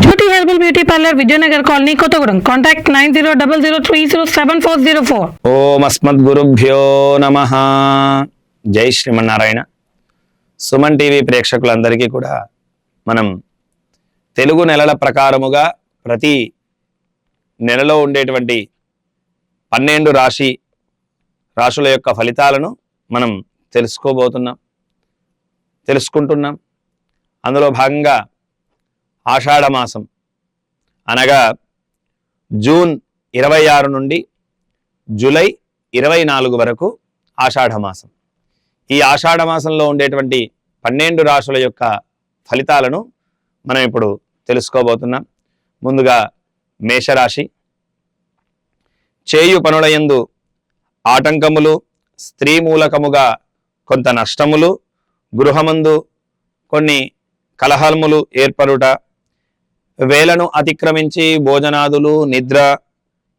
జ్యోతి herbal beauty parlour, Vijayanagar colony, Kothagudem. Contact 9000303074. ఓం అస్మద్ గురుభ్యో నమః. జై శ్రీమన్నారాయణ. సుమన్ టీవీ ప్రేక్షకులందరికీ కూడా మనం తెలుగు నెలల ప్రకారముగా ప్రతి నెలలో ఉండేటువంటి 12 రాశుల యొక్క ఫలితాలను మనం తెలుసుకుంటున్నాం. అందులో భాగంగా ఆషాఢ మాసం అనగా జూన్ 26 నుండి జూలై 24 వరకు ఆషాఢ మాసం. ఈ ఆషాఢ మాసంలో ఉండేటువంటి 12 రాశుల యొక్క ఫలితాలను మనం ఇప్పుడు తెలుసుకోబోతున్నాం. ముందుగా మేషరాశి. చేయు పనులయందు ఆటంకములు, స్త్రీ మూలకముగా కొంత నష్టములు, గృహమందు కొన్ని కలహములు ఏర్పడుట, వేలను అతిక్రమించి భోజనాదులు, నిద్ర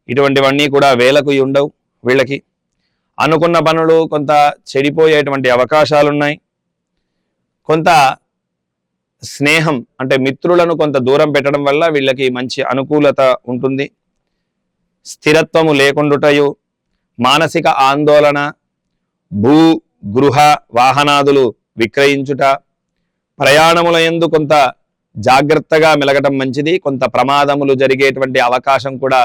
ఇటువంటివన్నీ కూడా వేలకు ఉండవు. వీళ్ళకి అనుకున్న పనులు కొంత చెడిపోయేటువంటి అవకాశాలున్నాయి. కొంత స్నేహం అంటే మిత్రులను కొంత దూరం పెట్టడం వల్ల వీళ్ళకి మంచి అనుకూలత ఉంటుంది. స్థిరత్వము లేకుండుటయు, మానసిక ఆందోళన, భూ గృహ వాహనాదులు విక్రయించుట, ప్రయాణముల యందు కొంత జాగ్రత్తగా మెలగటం మంచిది. కొంత ప్రమాదములు జరిగేటువంటి అవకాశం కూడా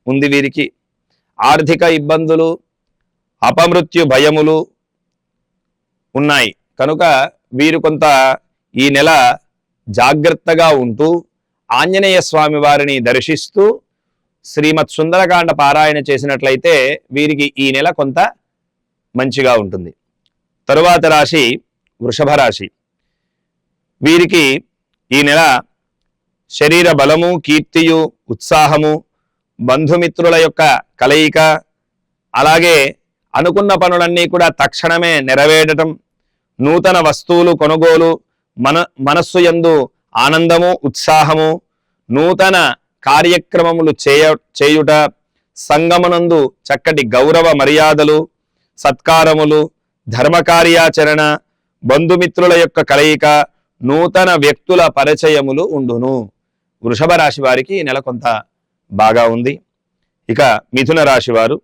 ఉంది వీరికి. ఆర్థిక ఇబ్బందులు, అపమృత్యు భయములు ఉన్నాయి కనుక వీరు కొంత ఈ నెల జాగ్రత్తగా ఉంటూ ఆంజనేయ స్వామి వారిని దర్శిస్తూ శ్రీమత్ సుందరకాండ పారాయణ చేసినట్లయితే వీరికి ఈ నెల కొంత మంచిగా ఉంటుంది. తరువాత రాశి వృషభ రాశి. వీరికి ఈ నెల శరీర బలము, కీర్తియు, ఉత్సాహము, బంధుమిత్రుల యొక్క కలయిక, అలాగే అనుకున్న పనులన్నీ కూడా తక్షణమే నెరవేరటం, నూతన వస్తువులు కొనుగోలు, మనస్సు యందు ఆనందము, ఉత్సాహము, నూతన కార్యక్రమములు చేయుట, సంగమనందు చక్కటి గౌరవ మర్యాదలు, సత్కారములు, ధర్మకార్యాచరణ, బంధుమిత్రుల యొక్క కలయిక, నూతన వ్యక్తుల పరిచయములు ఉండును. వృషభ రాశి వారికి ఈ నెల కొంత బాగా ఉంది. ఇక మిథున రాశి వారు.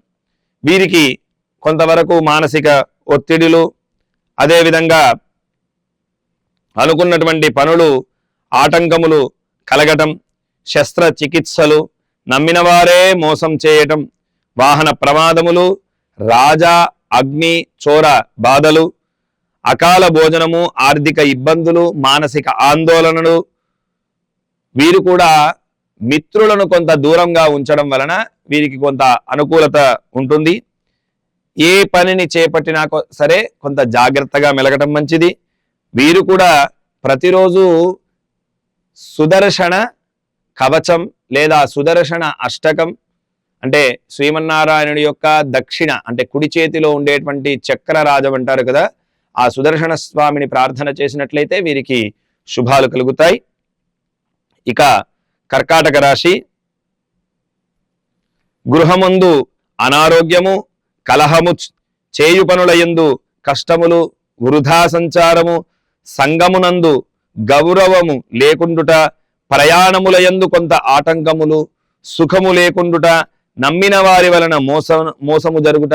వీరికి కొంతవరకు మానసిక ఒత్తిడిలు, అదేవిధంగా అనుకున్నటువంటి పనులు ఆటంకములు కలగటం, శస్త్రచికిత్సలు, నమ్మిన వారే మోసం చేయటం, వాహన ప్రమాదములు, రాజా అగ్ని చోర బాధలు, అకాల భోజనము, ఆర్థిక ఇబ్బందులు, మానసిక ఆందోళనలు. వీరు కూడా మిత్రులను కొంత దూరంగా ఉంచడం వలన వీరికి కొంత అనుకూలత ఉంటుంది. ఏ పనిని చేపట్టినా సరే కొంత జాగ్రత్తగా మెలగటం మంచిది. వీరు కూడా ప్రతిరోజు సుదర్శన కవచం లేదా సుదర్శన అష్టకం అంటే శ్రీమన్నారాయణుడి యొక్క దక్షిణ అంటే కుడి చేతిలో ఉండేటువంటి చక్రరాజం అంటారు కదా, ఆ సుదర్శన స్వామిని ప్రార్థన చేసినట్లయితే వీరికి శుభాలు కలుగుతాయి. ఇక కర్కాటక రాశి. గృహమందు అనారోగ్యము, కలహము, చేయు పనులయందు కష్టములు, వృధా సంచారము, సంగమునందు గౌరవము లేకుండుట, ప్రయాణములయందు కొంత ఆటంకములు, సుఖము లేకుండుట, నమ్మిన వారి వలన మోసము జరుగుట,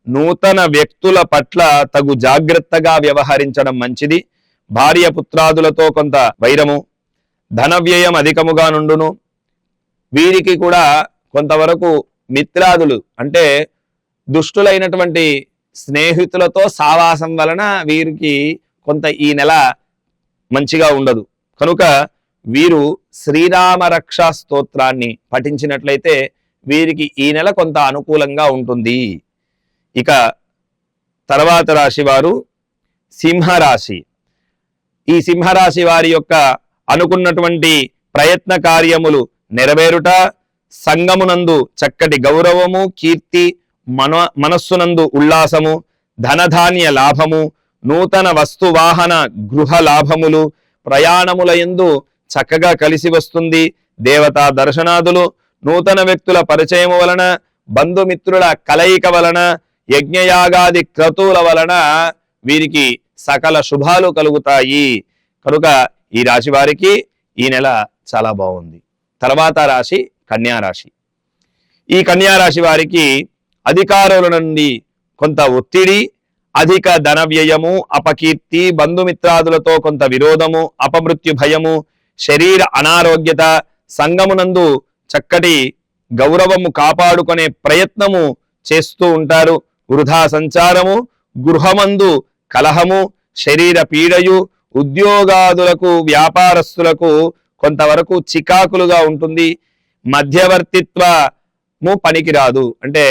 నూతన వ్యక్తుల పట్ల తగు జాగ్రత్తగా వ్యవహరించడం మంచిది. భార్య పుత్రాదులతో కొంత వైరము, ధన వ్యయం అధికముగా నుండును. వీరికి కూడా కొంతవరకు మిత్రాదులు అంటే దుష్టులైనటువంటి స్నేహితులతో సావాసం వలన వీరికి కొంత ఈ నెల మంచిగా ఉండదు. కనుక వీరు శ్రీరామ రక్షా స్తోత్రాన్ని పఠించినట్లయితే వీరికి ఈ నెల కొంత అనుకూలంగా ఉంటుంది. ఇక తర్వాత రాశి వారు సింహరాశి. ఈ సింహరాశి వారి యొక్క అనుకున్నటువంటి ప్రయత్న కార్యములు నెరవేరుట, సంగమునందు చక్కటి గౌరవము, కీర్తి, మనస్సునందు ఉల్లాసము, ధనధాన్య లాభము, నూతన వస్తు వాహన గృహ లాభములు, ప్రయాణములయందు చక్కగా కలిసి వస్తుంది. దేవతా దర్శనాదులు, నూతన వ్యక్తుల పరిచయము వలన, బంధుమిత్రుల కలయిక వలన, యజ్ఞయాగాది క్రతువుల వలన వీరికి సకల శుభాలు కలుగుతాయి. కనుక ఈ రాశి వారికి ఈ నెల చాలా బాగుంది. తర్వాత రాశి కన్యా రాశి. ఈ కన్యా రాశి వారికి అధికారుల నుండి కొంత ఒత్తిడి, అధిక ధన వ్యయము, అపకీర్తి, బంధుమిత్రాదులతో కొంత విరోధము, అపమృత్యు భయము, శరీర అనారోగ్యత, సంఘమునందు చక్కటి గౌరవము కాపాడుకునే ప్రయత్నము చేస్తూ ఉంటారు. వృధా సంచారము, గృహమందు కలహము, శరీర పీడయు, ఉద్యోగాదులకు వ్యాపారస్తులకు కొంతవరకు చికాకులుగా ఉంటుంది. మధ్యవర్తిత్వము పనికిరాదు, అంటే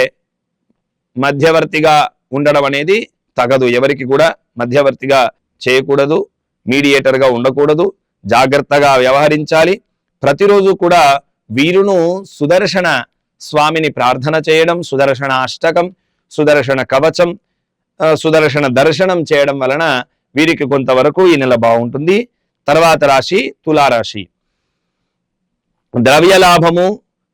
మధ్యవర్తిగా ఉండడం అనేది తగదు. ఎవరికి కూడా మధ్యవర్తిగా చేయకూడదు, మీడియేటర్గా ఉండకూడదు, జాగ్రత్తగా వ్యవహరించాలి. ప్రతిరోజు కూడా వీరును సుదర్శన స్వామిని ప్రార్థన చేయడం, సుదర్శన అష్టకం, సుదర్శన కవచం, సుదర్శన దర్శనం చేయడం వలన వీరికి కొంతవరకు ఈ నెల బాగుంటుంది. తర్వాత రాశి తులారాశి. ద్రవ్య లాభము,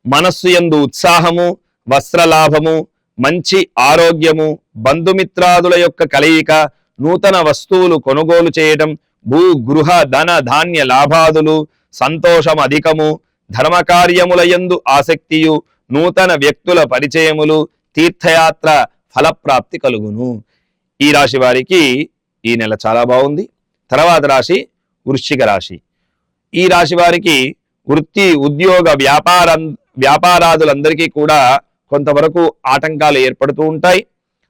మనస్సు యందు ఉత్సాహము, వస్త్ర లాభము, మంచి ఆరోగ్యము, బంధుమిత్రాదుల యొక్క కలయిక, నూతన వస్తువులు కొనుగోలు చేయడం, భూ గృహ ధన ధాన్య లాభాదులు, సంతోషం అధికము, ధర్మకార్యముల యందు ఆసక్తియు, నూతన వ్యక్తుల పరిచయములు, తీర్థయాత్ర ఫలప్రాప్తి కలుగును. ఈ రాశి వారికి ఈ నెల చాలా బాగుంది. తర్వాత రాశి వృశ్చిక రాశి. ఈ రాశి వారికి వృత్తి, ఉద్యోగ, వ్యాపారాదులందరికీ కూడా కొంతవరకు ఆటంకాలు ఏర్పడుతూ ఉంటాయి.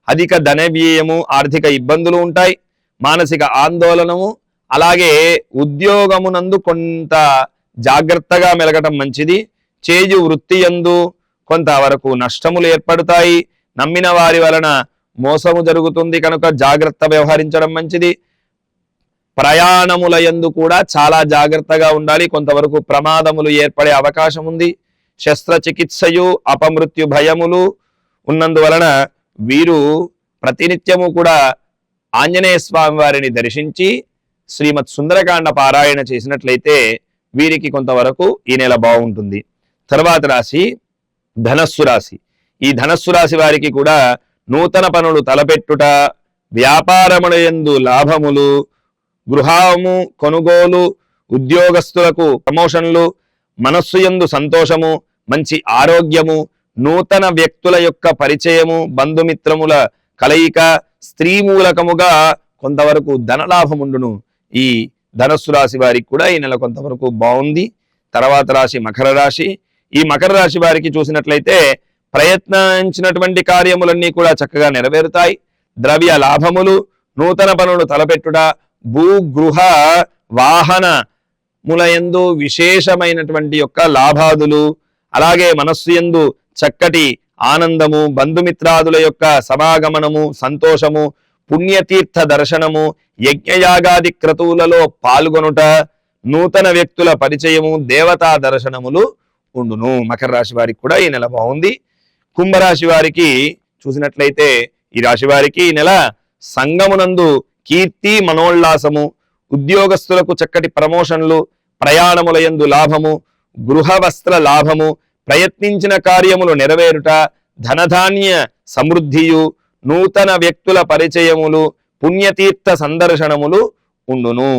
అధిక ధన వ్యయము, ఆర్థిక ఇబ్బందులు ఉంటాయి. మానసిక ఆందోళనము, అలాగే ఉద్యోగమునందు కొంత జాగ్రత్తగా మెలగటం మంచిది. చేయు వృత్తి యందు కొంతవరకు నష్టములు ఏర్పడతాయి. నమ్మిన వారి వలన మోసము జరుగుతుంది కనుక జాగ్రత్త వ్యవహరించడం మంచిది. ప్రయాణముల యందు కూడా చాలా జాగ్రత్తగా ఉండాలి, కొంతవరకు ప్రమాదములు ఏర్పడే అవకాశం ఉంది. శస్త్రచికిత్సయు, అపమృత్యు భయములు ఉన్నందువలన వీరు ప్రతినిత్యము కూడా ఆంజనేయ స్వామి వారిని దర్శించి శ్రీమద్ సుందరకాండ పారాయణ చేసినట్లయితే వీరికి కొంతవరకు ఈ నెల బాగుంటుంది. తర్వాత రాశి ధనస్సు రాశి. ఈ ధనస్సు రాశి వారికి కూడా నూతన పనులు తలపెట్టుట, వ్యాపారములందు లాభములు, గృహము కొనుగోలు, ఉద్యోగస్తులకు ప్రమోషన్లు, మనస్సు యందు సంతోషము, మంచి ఆరోగ్యము, నూతన వ్యక్తుల యొక్క పరిచయము, బంధుమిత్రముల కలయిక, స్త్రీ మూలకముగా కొంతవరకు ధనలాభముండును. ఈ ధనస్సు రాశి వారికి కూడా ఈ నెల కొంతవరకు బాగుంది. తర్వాత రాశి మకర రాశి. ఈ మకర రాశి వారికి చూసినట్లయితే ప్రయత్నించినటువంటి కార్యములన్నీ కూడా చక్కగా నెరవేరుతాయి. ద్రవ్య లాభములు, నూతన పనులు తలపెట్టుట, భూగృహ వాహన ములయందు విశేషమైనటువంటి యొక్క లాభాదులు, అలాగే మనస్సు యందు చక్కటి ఆనందము, బంధుమిత్రాదుల యొక్క సమాగమనము, సంతోషము, పుణ్యతీర్థ దర్శనము, యజ్ఞయాగాది క్రతువులలో పాల్గొనుట, నూతన వ్యక్తుల పరిచయము, దేవతా దర్శనములు ఉండును. మకర రాశి వారికి కూడా ఈ నెల బాగుంది. కుంభరాశి వారికి చూసినట్లయితే ఈ రాశి వారికి ఈ నెల సంఘమునందు కీర్తి, మనోల్లాసము, ఉద్యోగస్తులకు చక్కటి ప్రమోషన్లు, ప్రయాణముల యందు లాభము, గృహ వస్త్ర లాభము, ప్రయత్నించిన కార్యములు నెరవేరుట, ధనధాన్య సమృద్ధియు, నూతన వ్యక్తుల పరిచయములు, పుణ్యతీర్థ సందర్శనములు ఉండును.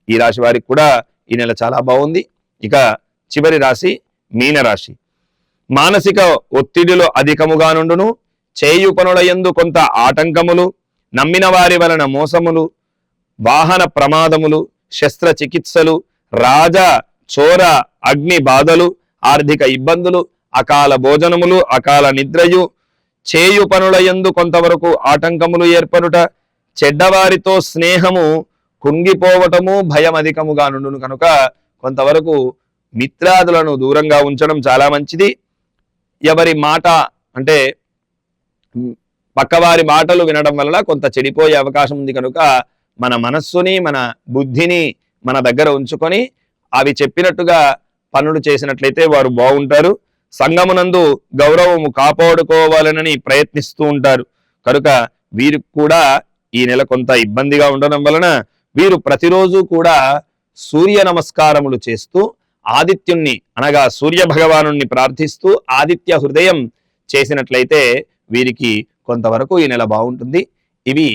ఈ రాశి వారికి కూడా ఈ నెల చాలా బాగుంది. ఇక చివరి రాశి మీనరాశి. మానసిక ఒత్తిడిలో అధికముగా నుండును, చేయు పనుల యందు కొంత ఆటంకములు, నమ్మిన వారి వలన మోసములు, వాహన ప్రమాదములు, శస్త్రచికిత్సలు, రాజ చోర అగ్ని బాధలు, ఆర్థిక ఇబ్బందులు, అకాల భోజనములు, అకాల నిద్రయు, చేయు పనుల యందు కొంతవరకు ఆటంకములు ఏర్పడుట, చెడ్డవారితో స్నేహము కుంగిపోవటము, భయం అధికముగా నుండును కనుక కొంతవరకు మిత్రాదులను దూరంగా ఉంచడం చాలా మంచిది. ఎవరి మాట అంటే పక్కవారి మాటలు వినడం వలన కొంత చెడిపోయే అవకాశం ఉంది కనుక మన మనస్సుని, మన బుద్ధిని మన దగ్గర ఉంచుకొని అవి చెప్పినట్టుగా పనులు చేసినట్లయితే వారు బాగుంటారు. సంఘమునందు గౌరవము కాపాడుకోవాలని ప్రయత్నిస్తూ ఉంటారు కనుక వీరికి కూడా ఈ నెల కొంత ఇబ్బందిగా ఉండడం వలన వీరు ప్రతిరోజు కూడా సూర్య నమస్కారములు చేస్తూ ఆదిత్యుణ్ణి అనగా సూర్య భగవానుణ్ణి ప్రార్థిస్తూ ఆదిత్య హృదయం చేసినట్లయితే వీరికి కొంతవరకు ఈ నెల బాగుంటుంది. ఇవి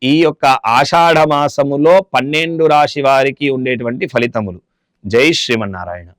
ఈ యొక్క ఆషాఢ మాసములో 12 రాశి వారికి ఉండేటువంటి ఫలితములు. జై శ్రీమన్నారాయణ.